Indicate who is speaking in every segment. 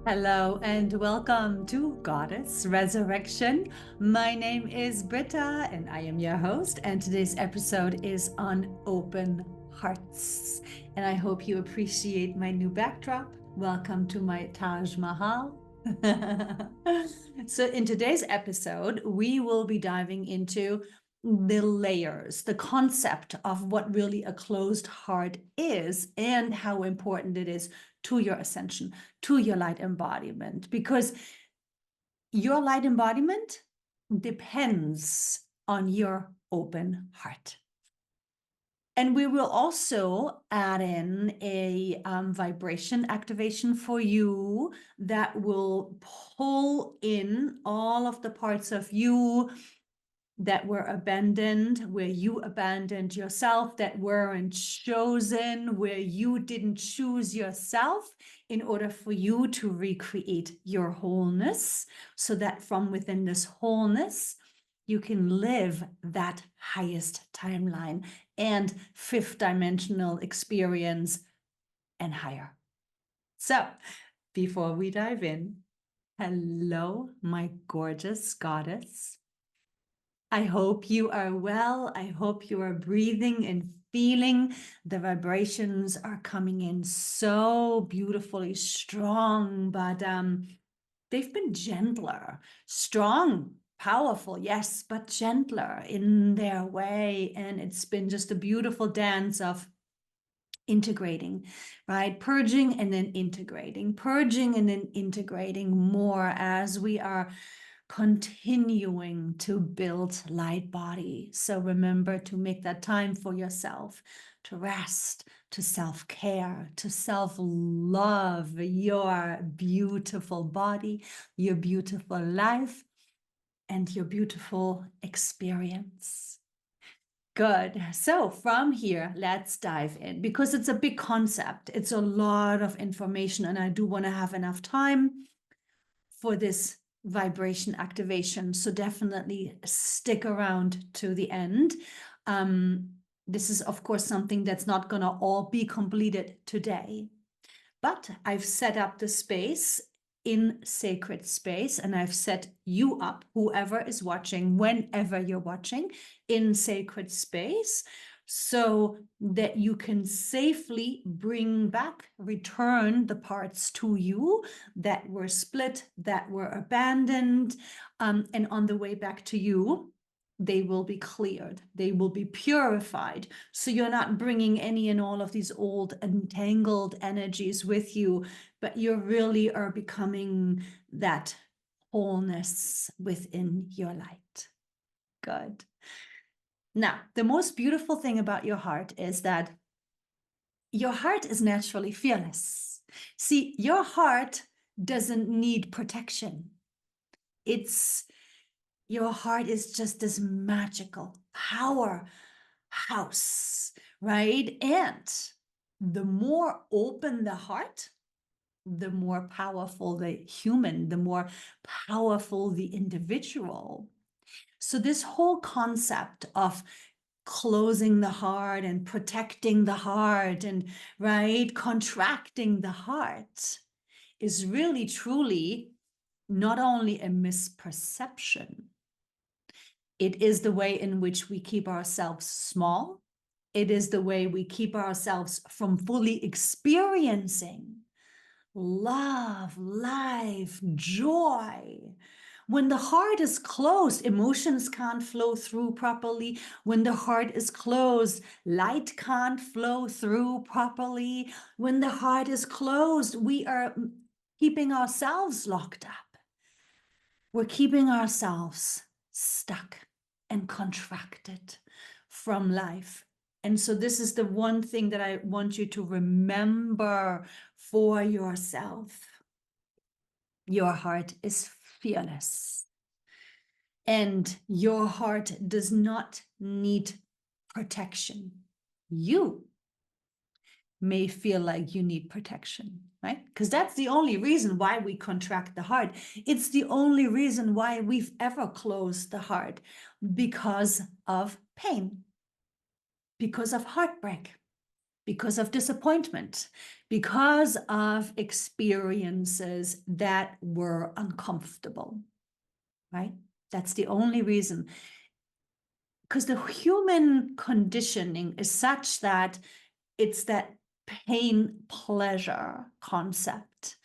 Speaker 1: Hello and welcome to Goddess Resurrection. My name is Britta and I am your host, and today's episode is on open hearts. And I hope you appreciate my new backdrop. Welcome to my Taj Mahal. So in today's episode, we will be diving into the layers, the concept of what really a closed heart is and how important it is to your ascension, to your light embodiment, because your light embodiment depends on your open heart. And we will also add in a vibration activation for you that will pull in all of the parts of you that were abandoned, where you abandoned yourself, that weren't chosen, where you didn't choose yourself, in order for you to recreate your wholeness, so that from within this wholeness, you can live that highest timeline and fifth dimensional experience and higher. So before we dive in, hello, my gorgeous goddess. I hope you are well. I hope you are breathing and feeling. The vibrations are coming in so beautifully strong, but they've been gentler, strong, powerful, yes, but gentler in their way. And it's been just a beautiful dance of integrating, right? Purging and then integrating, purging and then integrating more as we are continuing to build light body. So remember to make that time for yourself, to rest, to self-care, to self-love your beautiful body, your beautiful life, and your beautiful experience. Good. So from here, let's dive in, because it's a big concept. It's a lot of information, and I do want to have enough time for this vibration activation. So definitely stick around to the end. This is, of course, something that's not going to all be completed today, but I've set up the space in sacred space, and I've set you up, whoever is watching, whenever you're watching, in sacred space, so that you can safely bring back, return the parts to you that were split, that were abandoned, and on the way back to you, they will be cleared, they will be purified. So you're not bringing any and all of these old entangled energies with you, but you really are becoming that wholeness within your light. Good. Now, the most beautiful thing about your heart is that your heart is naturally fearless. See, your heart doesn't need protection. Your heart is just this magical powerhouse, right? And the more open the heart, the more powerful the human, the more powerful the individual. So this whole concept of closing the heart and protecting the heart and, right, contracting the heart is really, truly not only a misperception, it is the way in which we keep ourselves small. It is the way we keep ourselves from fully experiencing love, life, joy. When the heart is closed, emotions can't flow through properly. When the heart is closed, light can't flow through properly. When the heart is closed, we are keeping ourselves locked up. We're keeping ourselves stuck and contracted from life. And so this is the one thing that I want you to remember for yourself. Your heart is fearless. And your heart does not need protection. You may feel like you need protection, right? Because that's the only reason why we contract the heart. It's the only reason why we've ever closed the heart, because of pain, because of heartbreak, because of disappointment, because of experiences that were uncomfortable, right? That's the only reason. Because the human conditioning is such that it's that pain pleasure concept,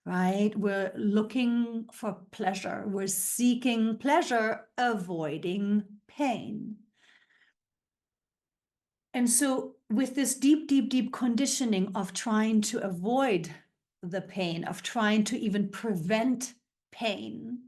Speaker 1: right? We're looking for pleasure. We're seeking pleasure, avoiding pain. And so with this deep, deep, deep conditioning of trying to avoid the pain, of trying to even prevent pain,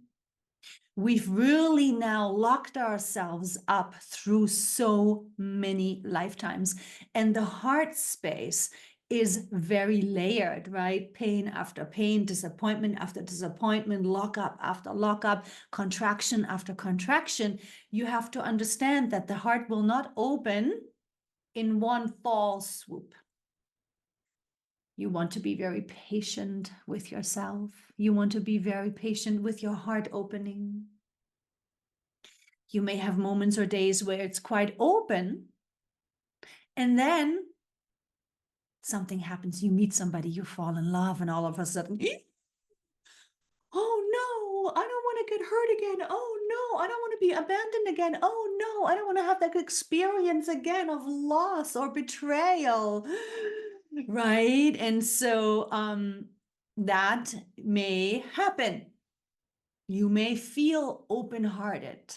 Speaker 1: we've really now locked ourselves up through so many lifetimes. And the heart space is very layered, right? Pain after pain, disappointment after disappointment, lockup after lockup, contraction after contraction. You have to understand that the heart will not open in one fall swoop. You want to be very patient with yourself. You want to be very patient with your heart opening. You may have moments or days where it's quite open, and then something happens. You meet somebody, you fall in love, and all of a sudden, oh no, I don't want to get hurt again. Oh no, I don't want to be abandoned again. Oh no, I don't want to have that experience again of loss or betrayal. Right? And so that may happen. You may feel open-hearted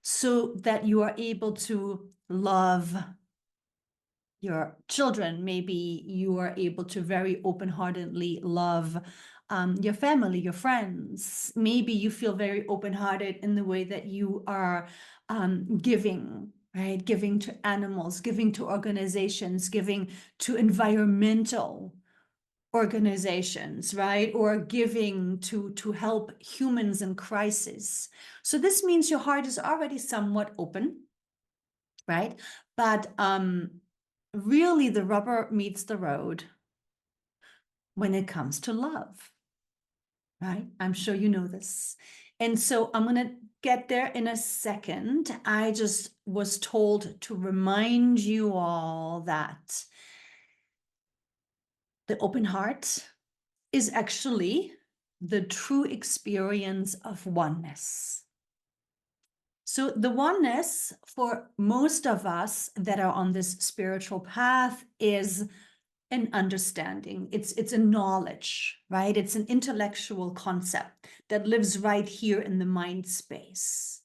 Speaker 1: so that you are able to love your children. Maybe you are able to very open-heartedly love your family, your friends. Maybe you feel very open-hearted in the way that you are giving, right? Giving to animals, giving to organizations, giving to environmental organizations, right? Or giving to help humans in crisis. So this means your heart is already somewhat open, right? But really the rubber meets the road when it comes to love, right? I'm sure you know this. And so I'm going to get there in a second. I just was told to remind you all that the open heart is actually the true experience of oneness. So the oneness for most of us that are on this spiritual path is an understanding. It's a knowledge, right? It's an intellectual concept that lives right here in the mind space.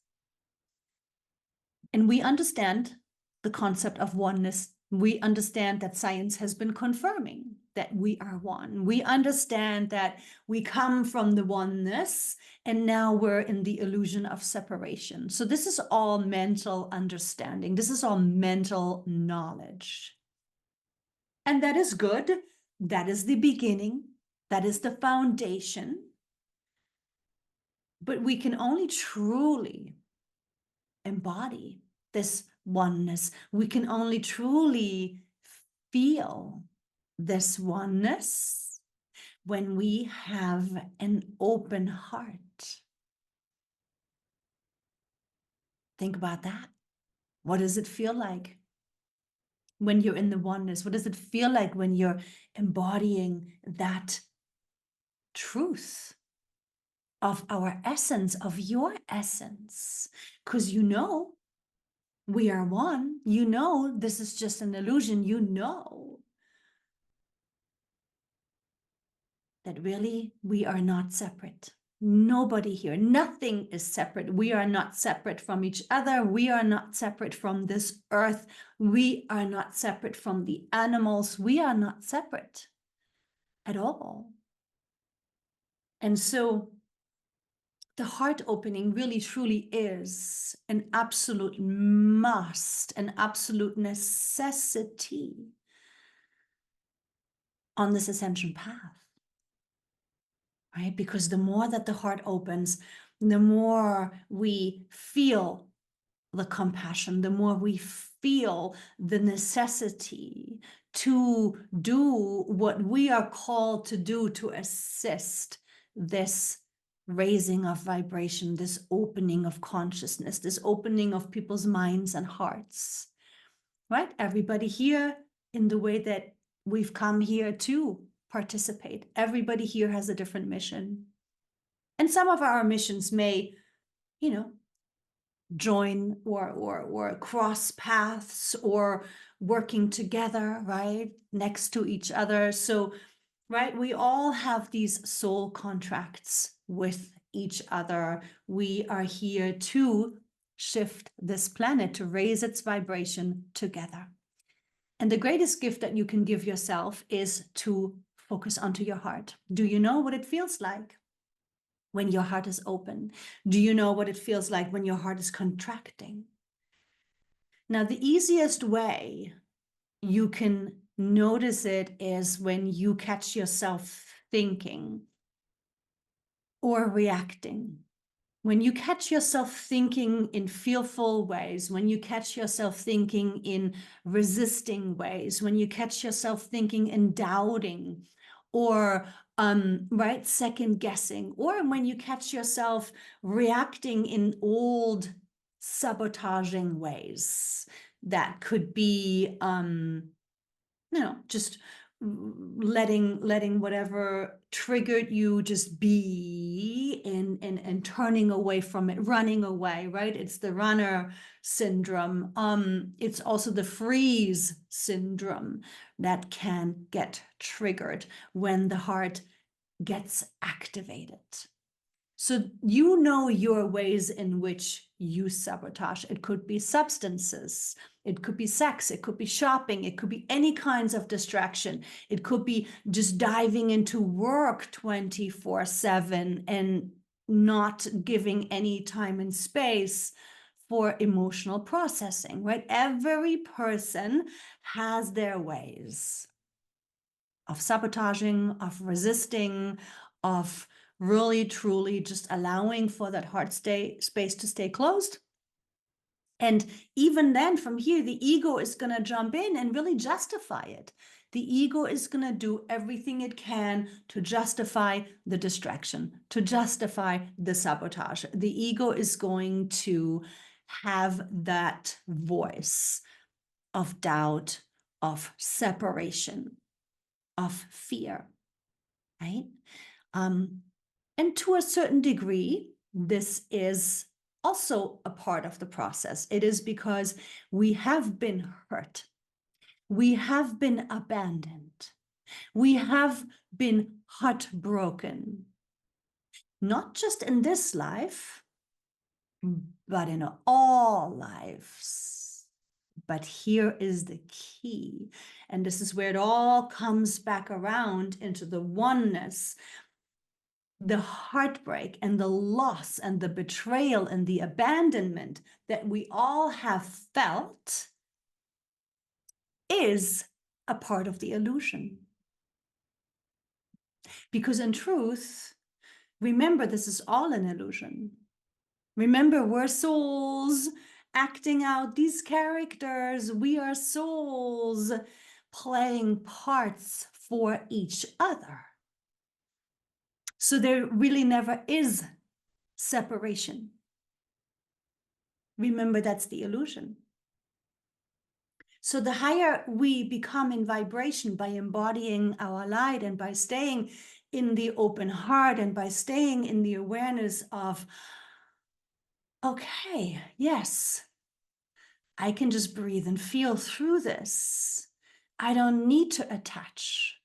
Speaker 1: And we understand the concept of oneness. We understand that science has been confirming that we are one. We understand that we come from the oneness and now we're in the illusion of separation. So this is all mental understanding. This is all mental knowledge. And that is good. That is the beginning. That is the foundation. But we can only truly embody this oneness. We can only truly feel this oneness when we have an open heart. Think about that. What does it feel like when you're in the oneness? What does it feel like when you're embodying that truth of our essence, of your essence? Because you know we are one. You know this is just an illusion. You know that really we are not separate. Nobody here, nothing is separate. We are not separate from each other. We are not separate from this earth. We are not separate from the animals. We are not separate at all. And so the heart opening really truly is an absolute must, an absolute necessity on this ascension path. Right? Because the more that the heart opens, the more we feel the compassion, the more we feel the necessity to do what we are called to do to assist this raising of vibration, this opening of consciousness, this opening of people's minds and hearts. right? Everybody here in the way that we've come here to participate. Everybody here has a different mission. And some of our missions may, you know, join or cross paths or working together, right? Next to each other. So, right, we all have these soul contracts with each other. We are here to shift this planet, to raise its vibration together. And the greatest gift that you can give yourself is to focus onto your heart. Do you know what it feels like when your heart is open? Do you know what it feels like when your heart is contracting? Now, the easiest way you can notice it is when you catch yourself thinking or reacting. When you catch yourself thinking in fearful ways, when you catch yourself thinking in resisting ways, when you catch yourself thinking in doubting or right, second guessing, or when you catch yourself reacting in old sabotaging ways, that could be just letting whatever triggered you just be and turning away from it, running away, right? It's the runner syndrome. It's also the freeze syndrome that can get triggered when the heart gets activated. So you know your ways in which you sabotage. It could be substances, it could be sex, it could be shopping, it could be any kinds of distraction. It could be just diving into work 24/7 and not giving any time and space for emotional processing, right? Every person has their ways of sabotaging, of resisting, of really, truly just allowing for that heart space to stay closed. And even then, from here, the ego is going to jump in and really justify it. The ego is going to do everything it can to justify the distraction, to justify the sabotage. The ego is going to have that voice of doubt, of separation, of fear, right? And to a certain degree, this is also a part of the process. It is because we have been hurt. We have been abandoned. We have been heartbroken. Not just in this life, but in all lives. But here is the key. And this is where it all comes back around into the oneness. The heartbreak and the loss and the betrayal and the abandonment that we all have felt is a part of the illusion. Because in truth, remember, this is all an illusion. Remember, we're souls acting out these characters. We are souls playing parts for each other. So there really never is separation. Remember, that's the illusion. So the higher we become in vibration by embodying our light and by staying in the open heart and by staying in the awareness of, okay, yes, I can just breathe and feel through this. I don't need to attach.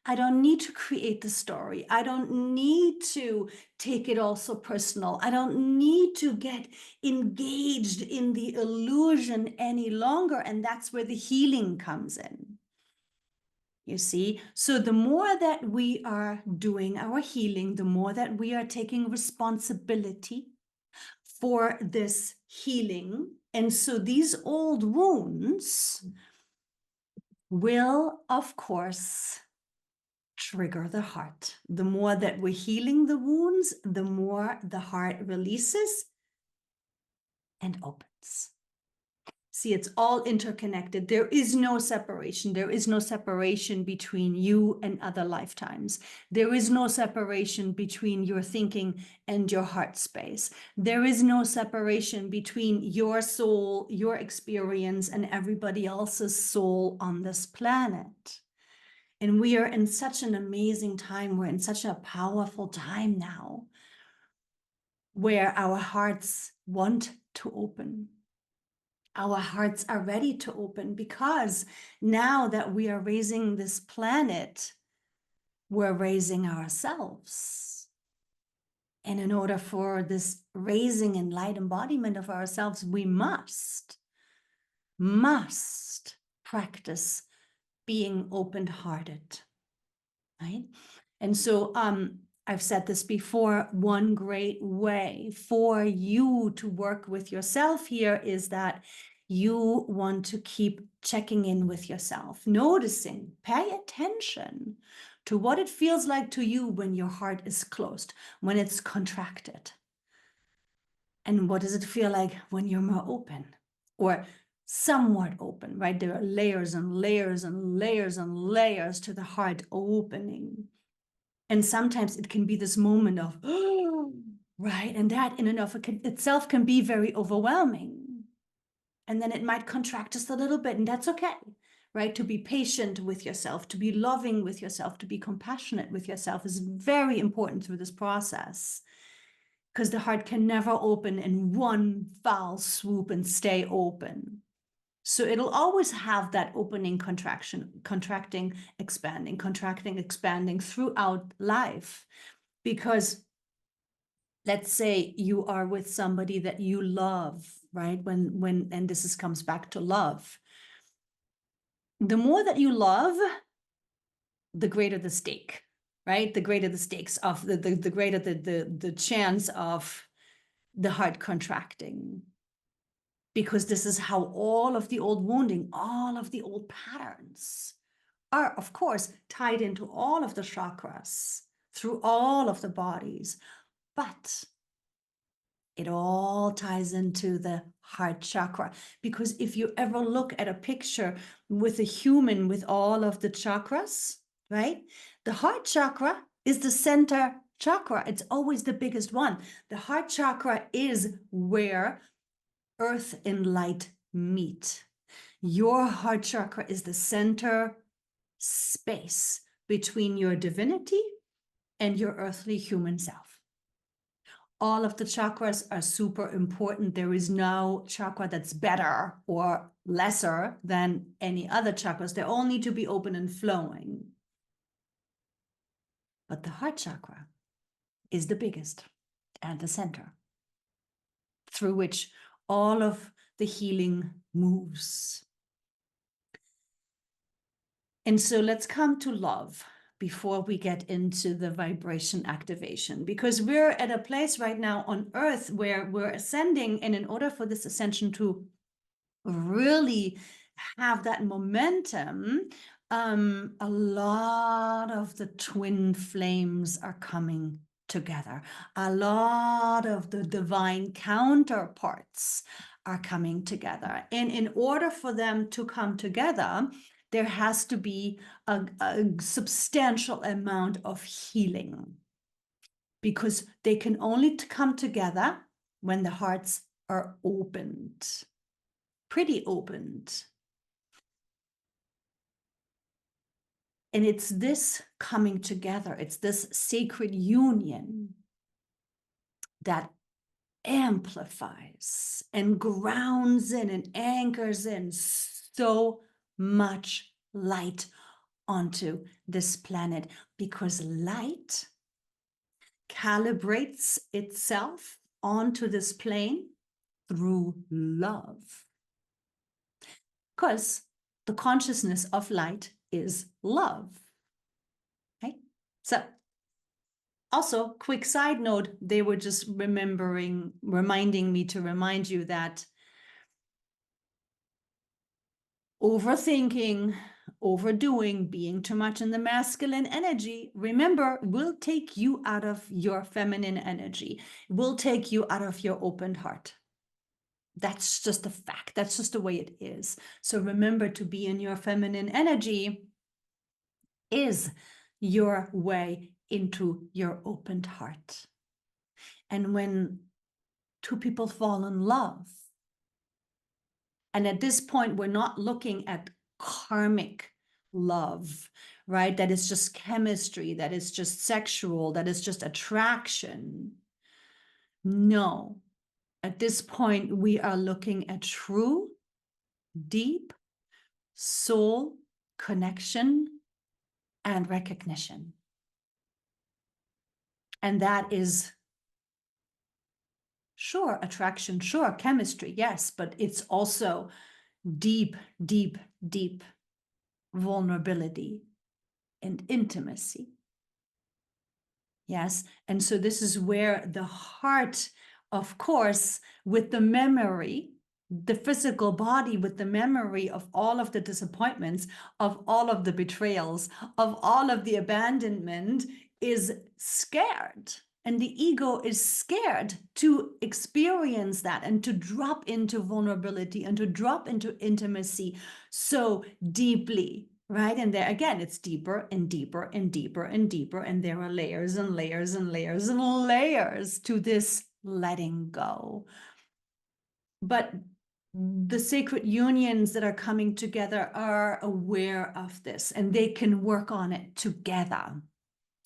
Speaker 1: I don't need to create the story. I don't need to take it all so personal. I don't need to get engaged in the illusion any longer. And that's where the healing comes in. You see, so the more that we are doing our healing, the more that we are taking responsibility for this healing. And so these old wounds will, of course, trigger the heart. The more that we're healing the wounds, the more the heart releases and opens. See, it's all interconnected. There is no separation. There is no separation between you and other lifetimes. There is no separation between your thinking and your heart space. There is no separation between your soul, your experience, and everybody else's soul on this planet. And we are in such an amazing time. We're in such a powerful time now where our hearts want to open. Our hearts are ready to open because now that we are raising this planet, we're raising ourselves. And in order for this raising and light embodiment of ourselves, we must practice being open-hearted, right? And so I've said this before, one great way for you to work with yourself here is that you want to keep checking in with yourself, noticing, pay attention to what it feels like to you when your heart is closed, when it's contracted. And what does it feel like when you're more open or somewhat open, right? There are layers and layers and layers and layers to the heart opening. And sometimes it can be this moment of, oh, right? And that in and of itself can be very overwhelming. And then it might contract just a little bit, and that's okay, right? To be patient with yourself, to be loving with yourself, to be compassionate with yourself is very important through this process, because the heart can never open in one foul swoop and stay open. So it'll always have that opening, contraction, contracting, expanding throughout life. Because let's say you are with somebody that you love, right? And this comes back to love. The more that you love, the greater the stake, right? The greater the stakes of the greater the chance of the heart contracting. Because this is how all of the old wounding, all of the old patterns are, of course, tied into all of the chakras, through all of the bodies. But it all ties into the heart chakra. Because if you ever look at a picture with a human with all of the chakras, right? The heart chakra is the center chakra. It's always the biggest one. The heart chakra is where earth and light meet. Your heart chakra is the center space between your divinity and your earthly human self. All of the chakras are super important. There is no chakra that's better or lesser than any other chakras. They all need to be open and flowing. But the heart chakra is the biggest and the center, through which all of the healing moves. And so let's come to love before we get into the vibration activation, because we're at a place right now on earth where we're ascending, and in order for this ascension to really have that momentum, a lot of the twin flames are coming together. A lot of the divine counterparts are coming together. And in order for them to come together, there has to be a substantial amount of healing, because they can only come together when the hearts are opened, pretty opened. And it's this coming together, it's this sacred union that amplifies and grounds in and anchors in so much light onto this planet, because light calibrates itself onto this plane through love. Because the consciousness of light is love. Okay? So also, quick side note, they were just reminding me to remind you that overthinking, overdoing, being too much in the masculine energy, remember, will take you out of your feminine energy, will take you out of your opened heart. That's just a fact. That's just the way it is. So remember, to be in your feminine energy is your way into your opened heart. And when two people fall in love, and at this point, we're not looking at karmic love, right? That is just chemistry, that is just sexual, that is just attraction. No, at this point, we are looking at true, deep soul connection and recognition. And that is, sure, attraction, sure, chemistry, yes, but it's also deep, deep, deep vulnerability and intimacy. Yes. And so this is where the heart, of course, with the memory, the physical body with the memory of all of the disappointments, of all of the betrayals, of all of the abandonment, is scared. And the ego is scared to experience that and to drop into vulnerability and to drop into intimacy so deeply. Right. And there again, it's deeper and deeper and deeper and deeper. And there are layers and layers and layers and layers to this letting go. But the sacred unions that are coming together are aware of this and they can work on it together.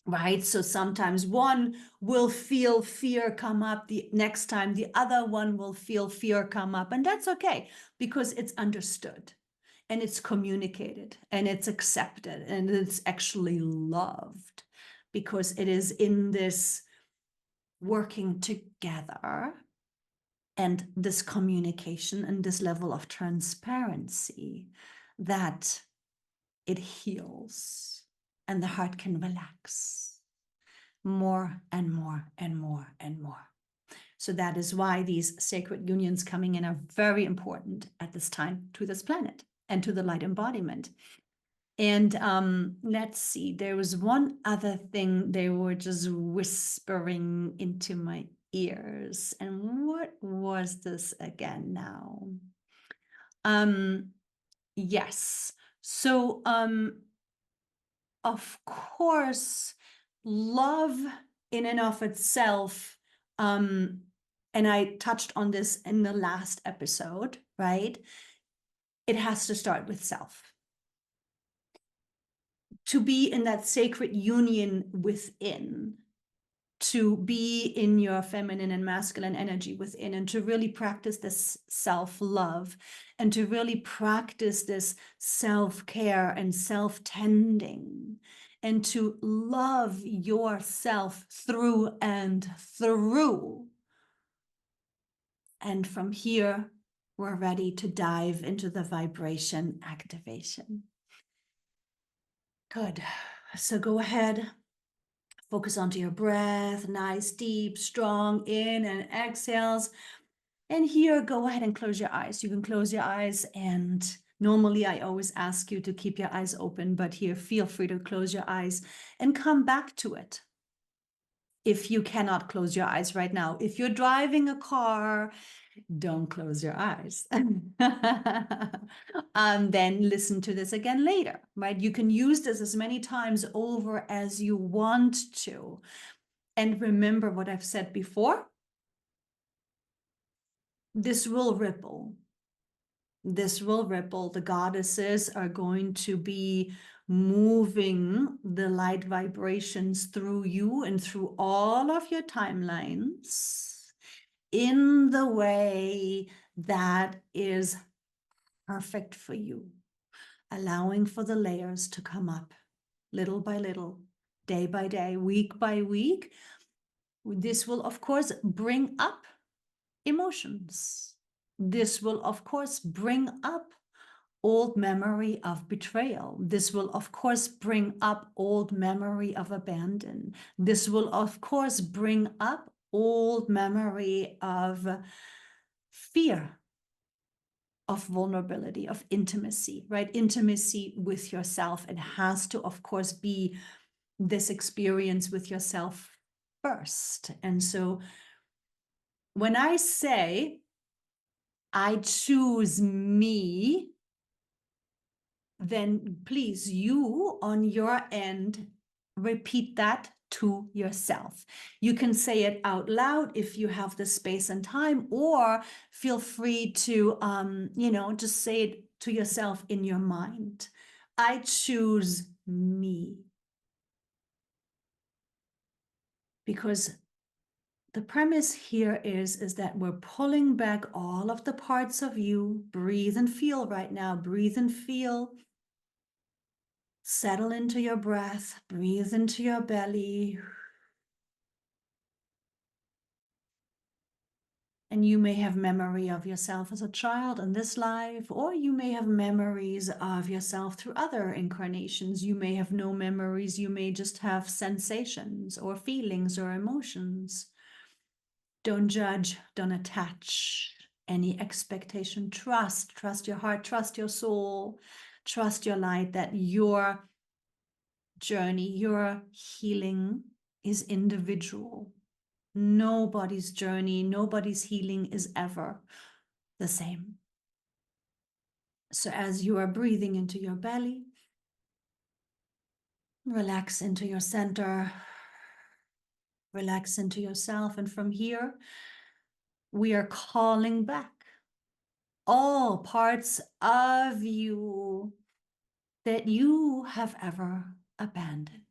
Speaker 1: Right. So sometimes one will feel fear come up, the next time the other one will feel fear come up. And that's okay because it's understood. And it's communicated and it's accepted and it's actually loved because it is in this working together and this communication and this level of transparency that it heals and the heart can relax more and more and more and more. So that is why these sacred unions coming in are very important at this time to this planet and to the light embodiment. And let's see, there was one other thing they were just whispering into my ears. And what was this again now? Yes. So of course, love in and of itself, and I touched on this in the last episode, right? It has to start with self. To be in that sacred union within, to be in your feminine and masculine energy within, and to really practice this self-love, and to really practice this self-care and self-tending, and to love yourself through and through. And from here, we're ready to dive into the vibration activation. Good. So go ahead, focus onto your breath, nice, deep, strong in and exhales. And here, go ahead and close your eyes. You can close your eyes, and normally I always ask you to keep your eyes open, but here, feel free to close your eyes and come back to it. If you cannot close your eyes right now, if you're driving a car, don't close your eyes. Then listen to this again later, right? You can use this as many times over as you want to. And remember what I've said before. This will ripple. This will ripple. The goddesses are going to be moving the light vibrations through you and through all of your timelines in the way that is perfect for you, allowing for the layers to come up little by little, day by day, week by week. This will, of course, bring up emotions. This will, of course, bring up old memory of betrayal. This will, of course, bring up old memory of abandon. This will, of course, bring up old memory of fear, of vulnerability, of intimacy, right? Intimacy with yourself. It has to, of course, be this experience with yourself first. And so when I say I choose me, then please, you on your end, repeat that to yourself. You can say it out loud if you have the space and time, or feel free to, just say it to yourself in your mind. I choose me. Because the premise here is that we're pulling back all of the parts of you. Breathe and feel right now. Breathe and feel. Settle into your breath. Breathe into your belly. And you may have memory of yourself as a child in this life, or you may have memories of yourself through other incarnations. You may have no memories. You may just have sensations or feelings or emotions. Don't judge, don't attach any expectation. Trust your heart, trust your soul, trust your light, that your journey, your healing is individual. Nobody's journey, nobody's healing is ever the same. So as you are breathing into your belly, relax into your center, relax into yourself. And from here, we are calling back all parts of you that you have ever abandoned.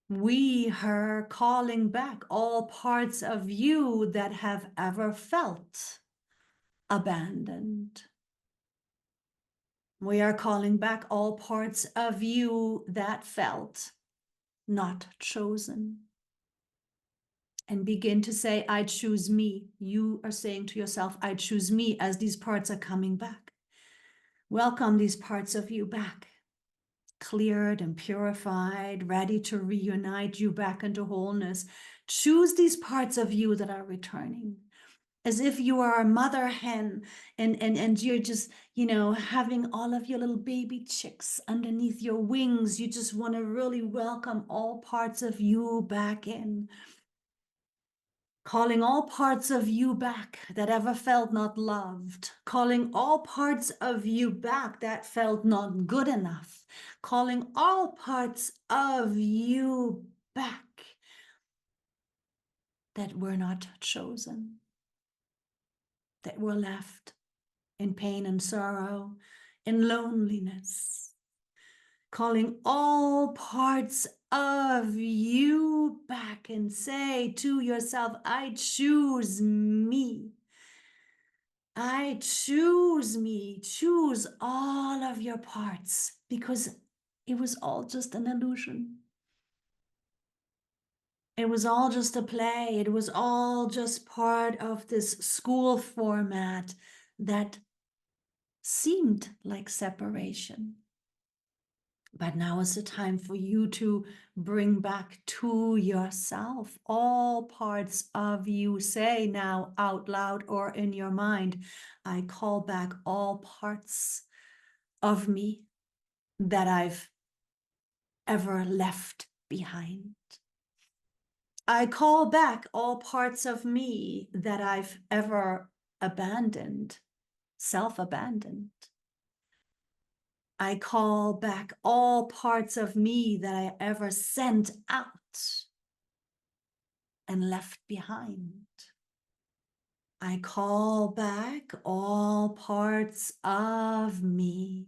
Speaker 1: We are calling back all parts of you that have ever felt abandoned. We are calling back all parts of you that felt not chosen. And begin to say, I choose me. You are saying to yourself, I choose me, as these parts are coming back. Welcome these parts of you back, cleared and purified, ready to reunite you back into wholeness. Choose these parts of you that are returning, as if you are a mother hen and you're just, having all of your little baby chicks underneath your wings. You just want to really welcome all parts of you back in. Calling all parts of you back that ever felt not loved. Calling all parts of you back that felt not good enough. Calling all parts of you back that were not chosen, that were left in pain and sorrow, in loneliness. Calling all parts of you back and say to yourself, I choose me. I choose me. Choose all of your parts, because it was all just an illusion. It was all just a play. It was all just part of this school format that seemed like separation. But now is the time for you to bring back to yourself all parts of you. Say now out loud or in your mind, I call back all parts of me that I've ever left behind. I call back all parts of me that I've ever abandoned, self-abandoned. I call back all parts of me that I ever sent out and left behind. I call back all parts of me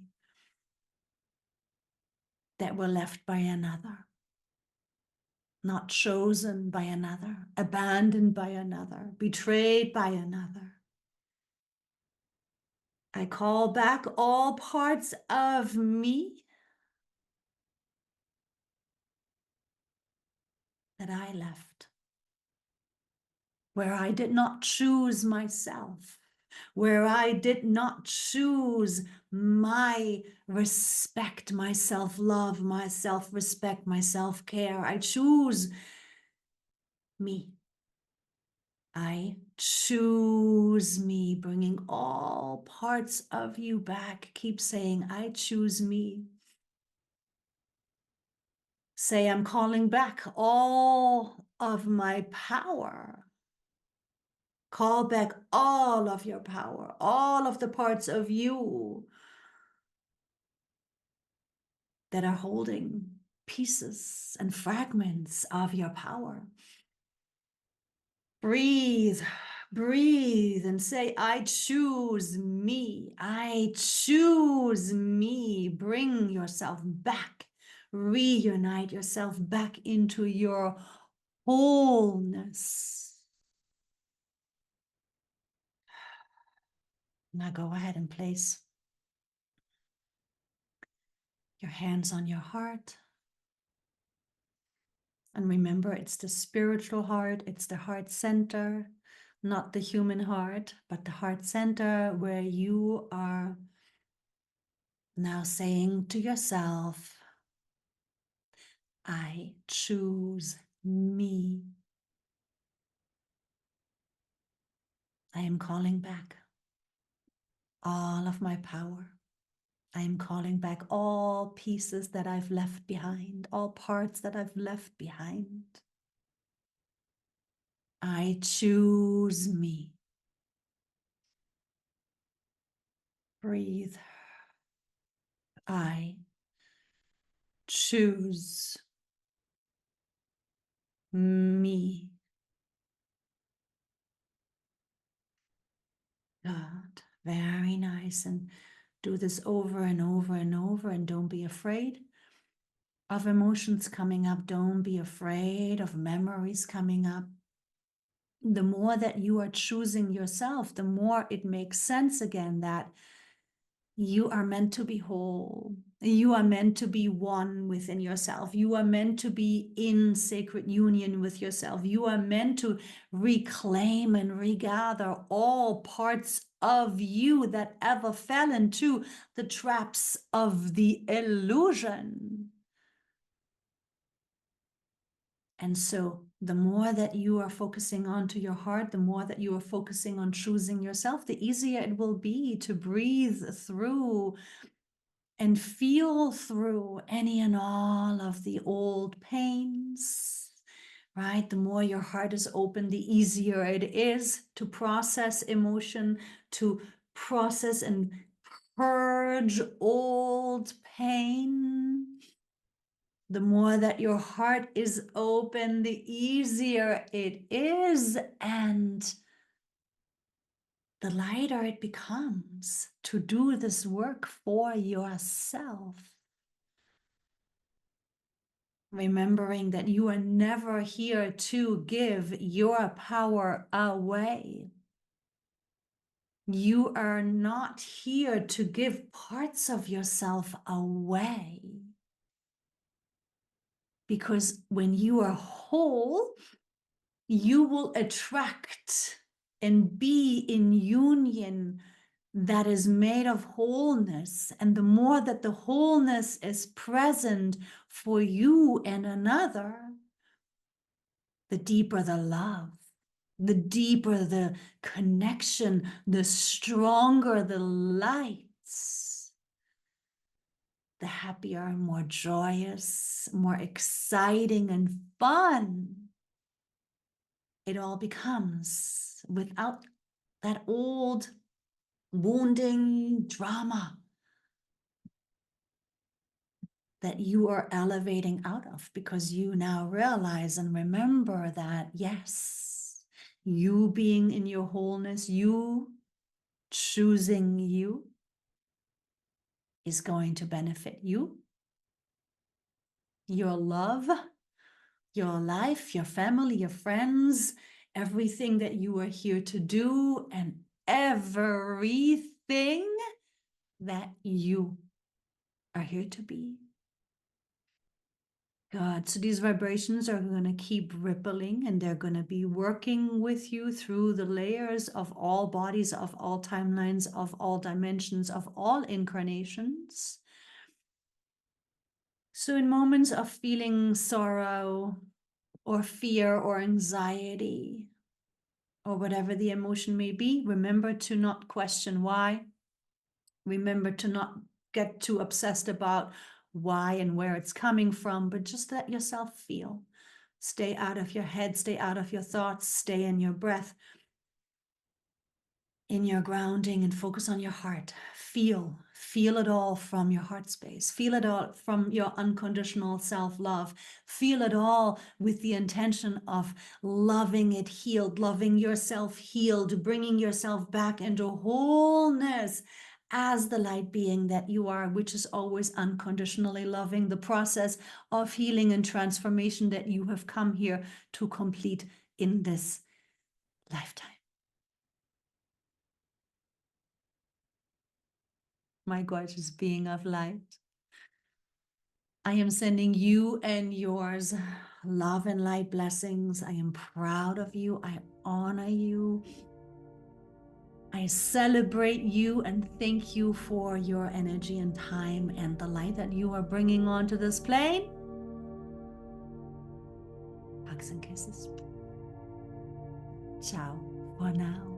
Speaker 1: that were left by another, not chosen by another, abandoned by another, betrayed by another. I call back all parts of me that I left, where I did not choose myself, where I did not choose my respect, my self-love, my self-respect, my self-care. I choose me. I choose me, bringing all parts of you back. Keep saying, I choose me. Say, I'm calling back all of my power. Call back all of your power, all of the parts of you that are holding pieces and fragments of your power. Breathe, breathe, and say, I choose me. I choose me. Bring yourself back. Reunite yourself back into your wholeness. Now go ahead and place your hands on your heart. And remember, it's the spiritual heart, it's the heart center, not the human heart, but the heart center where you are now saying to yourself, I choose me. I am calling back all of my power. I am calling back all pieces that I've left behind, all parts that I've left behind. I choose me. Breathe. I choose me. Good. Very nice. And do this over and over and over, and don't be afraid of emotions coming up. Don't be afraid of memories coming up. The more that you are choosing yourself, the more it makes sense again that you are meant to be whole. You are meant to be one within yourself. You are meant to be in sacred union with yourself. You are meant to reclaim and regather all parts of you that ever fell into the traps of the illusion. And so the more that you are focusing onto your heart, the more that you are focusing on choosing yourself, the easier it will be to breathe through and feel through any and all of the old pains, right? The more your heart is open, the easier it is to process emotion, to process and purge old pain. The more that your heart is open, the easier it is, and the lighter it becomes to do this work for yourself. Remembering that you are never here to give your power away. You are not here to give parts of yourself away. Because when you are whole, you will attract and be in union that is made of wholeness. And the more that the wholeness is present for you and another, the deeper the love, the deeper the connection, the stronger the lights, the happier and more joyous, more exciting and fun it all becomes without that old wounding drama that you are elevating out of, because you now realize and remember that, yes, you being in your wholeness, you choosing you is going to benefit you, your love, your life, your family, your friends, everything that you are here to do, and everything that you are here to be. God, so these vibrations are going to keep rippling, and they're going to be working with you through the layers of all bodies, of all timelines, of all dimensions, of all incarnations. So in moments of feeling sorrow or fear or anxiety or whatever the emotion may be, remember to not question why. Remember to not get too obsessed about why and where it's coming from, but just let yourself feel. Stay out of your head, stay out of your thoughts, stay in your breath. in your grounding and focus on your heart. Feel it all from your heart space. Feel it all from your unconditional self-love. Feel it all with the intention of loving it healed, loving yourself healed, bringing yourself back into wholeness as the light being that you are, which is always unconditionally loving the process of healing and transformation that you have come here to complete in this lifetime. My gorgeous being of light, I am sending you and yours love and light blessings. I am proud of you. I honor you. I celebrate you and thank you for your energy and time and the light that you are bringing onto this plane. Hugs and kisses. Ciao for now.